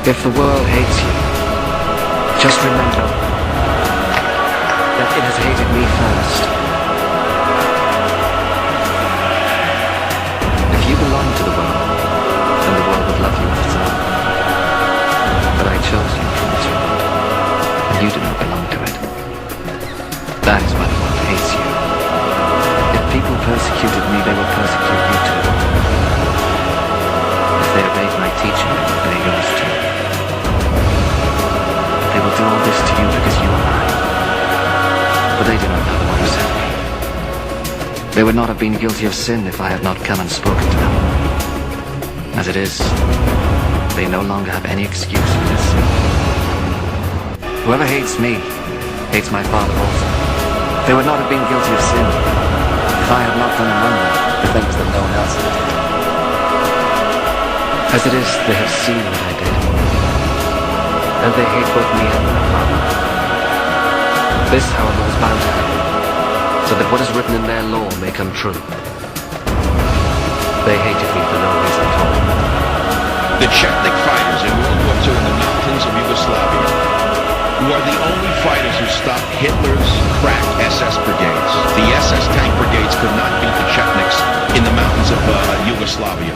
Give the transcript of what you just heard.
If the world hates you, just remember that it has hated me first. If you belong to the world, then the world would love you with its own. But I chose you from this world, and you do not belong to it. That is why the world hates you. If people persecuted me, they will persecute you too. If they obeyed my teaching, they will obey yours too. But they will do all this to you because you are mine. But they do not know the one who sent me. They would not have been guilty of sin if I had not come and spoken to them. As it is, they no longer have any excuse for this sin. Whoever hates me, hates my Father also. They would not have been guilty of sin if I had not done among them the things that no one else had done. As it is, they have seen what I did, and they hate both me and my Father. This, however, was bound to happen, so that what is written in their law may come true. They hated me for no reason at all. The Chetnik fighters in World War II in the mountains of Yugoslavia, who are the only fighters who stopped Hitler's crack SS brigades. The SS tank brigades could not beat the Chetniks in the mountains of Yugoslavia.